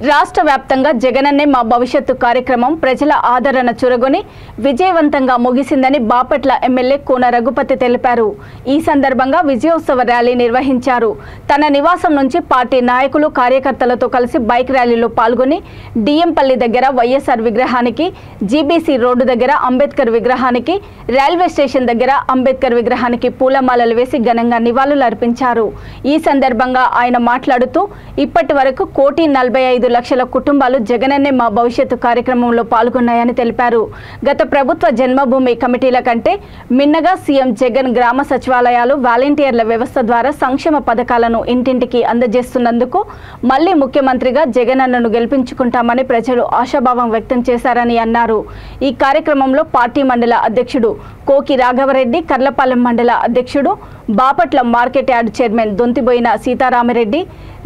రాష్ట్ర వ్యాప్తంగా జగనన్నే మా భవిష్యత్తు కార్యక్రమం ప్రజల ఆదరణ చురగొని విజయవంతంగా ముగిసిందని బాపట్ల ఎమ్మెల్యే కోన రఘుపతి తెలిపారు. ఈ సందర్భంగా విజయోత్సవ ర్యాలీ నిర్వహించారు. తన నివాసం నుంచి పార్టీ నాయకులు కార్యకర్తలతో కలిసి బైక్ ర్యాలీలో పాల్గొని డిఎంపల్లి దగ్గర వైఎస్ఆర్ విగ్రహానికి, జీబీసీ రోడ్డు దగ్గర అంబేద్కర్ విగ్రహానికి, రైల్వే స్టేషన్ దగ్గర అంబేద్కర్ విగ్రహానికి పూలమాలలు వేసి ఘనంగా నివాళులు అర్పించారు. ఈ సందర్భంగా ఆయన మాట్లాడుతూ ఇప్పటి వరకు 1,45,00,000 కుటుంబాలు జగనన్నే మా భవిష్యత్తు కార్యక్రమంలో పాల్గొన్నాయని తెలిపారు. గత ప్రభుత్వ జన్మభూమి కమిటీల కంటే మిన్నగా సీఎం జగన్ గ్రామ సచివాలయాలు, వాలంటీర్ల వ్యవస్థ ద్వారా సంక్షేమ పథకాలను ఇంటింటికి అందజేస్తున్నందుకు మళ్లీ ముఖ్యమంత్రిగా జగనన్నను గెలిపించుకుంటామని ప్రజలు ఆశాభావం వ్యక్తం చేశారని అన్నారు. ఈ కార్యక్రమంలో పార్టీ మండల అధ్యక్షుడు కోకి రాఘవరెడ్డి, కర్లపాలెం మండల అధ్యక్షుడు, Bapatla market yard chairman Donthiboina Seetharama Reddy,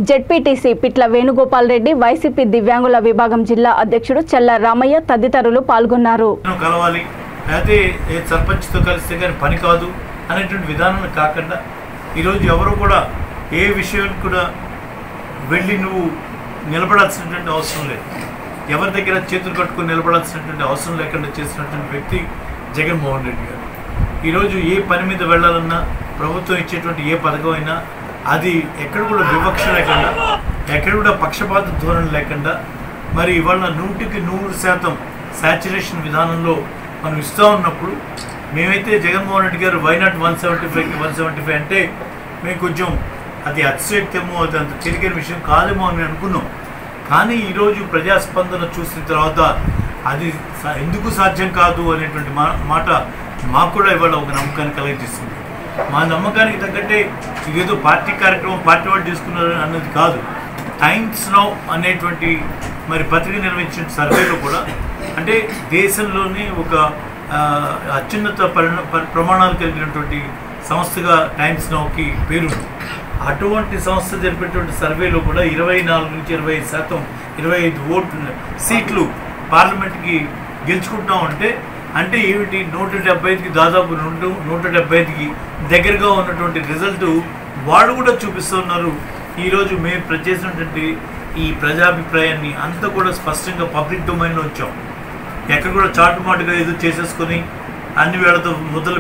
ZPTC Pitla Venugopal Reddy, YCP దివ్యాంగుల విభాగం జిల్లా అధ్యక్షుడు చల్ల రామయ్య తదితరులు పాల్గొన్నారు. కలవాలి అయితే ఏ సర్పంచ్తో కలిస్తే కానీ పని కాదు అనేటువంటి విధానం కాకుండా ఈరోజు ఎవరు కూడా ఏ విషయాన్ని కూడా వెళ్ళి నువ్వు నిలబడాల్సినటువంటి అవసరం లేదు, ఎవరి దగ్గర చేతులు కట్టుకుని నిలబడాల్సినటువంటి అవసరం లేకుండా చేసినటువంటి వ్యక్తి జగన్మోహన్ రెడ్డి గారు. ఈరోజు ఏ పని మీద వెళ్ళాలన్నా ప్రభుత్వం ఇచ్చేటువంటి ఏ పథకం అయినా అది ఎక్కడ కూడా వివక్ష లేకుండా, ఎక్కడ కూడా పక్షపాత ధోరణి లేకుండా మరి ఇవాళ 100% శాచ్యురేషన్ విధానంలో మనం ఇస్తూ ఉన్నప్పుడు మేమైతే జగన్మోహన్ రెడ్డి గారు వైనాట్ 175 అంటే మేము కొంచెం అది అతిశక్తమో అది అంత చిరిగిన విషయం కాదేమో అని అనుకున్నాం. కానీ ఈరోజు ప్రజాస్పందన చూసిన తర్వాత అది ఎందుకు సాధ్యం కాదు అనేటువంటి మాట మాకు కూడా ఇవాళ ఒక నమ్మకాన్ని కలిగిస్తుంది. మా నమ్మకానికి తగ్గట్టే ఇదేదో పార్టీ కార్యక్రమం పార్టీ వాళ్ళు తీసుకున్నారు అన్నది కాదు. టైమ్స్ నౌ అనేటువంటి మరి పత్రిక నిర్వహించిన సర్వేలో కూడా అంటే దేశంలోనే ఒక అత్యున్నత ప్రమాణాలు కలిగినటువంటి సంస్థగా టైమ్స్ నౌకి పేరుంది. అటువంటి సంస్థ జరిపేటువంటి సర్వేలో కూడా 24 నుంచి 25%, 25 సీట్లు పార్లమెంట్కి గెలుచుకుంటాం అంటే ఏమిటి 175కి దాదాపు 175కి దగ్గరగా ఉన్నటువంటి రిజల్ట్ వాళ్ళు కూడా చూపిస్తున్నారు. ఈరోజు మేము చేసినటువంటి ఈ ప్రజాభిప్రాయాన్ని అంతా కూడా స్పష్టంగా పబ్లిక్ డొమైన్లో ఉంచాం. ఎక్కడ కూడా చాటుమాటుగా ఏదో చేసేసుకొని అన్ని వేళతో మొదలు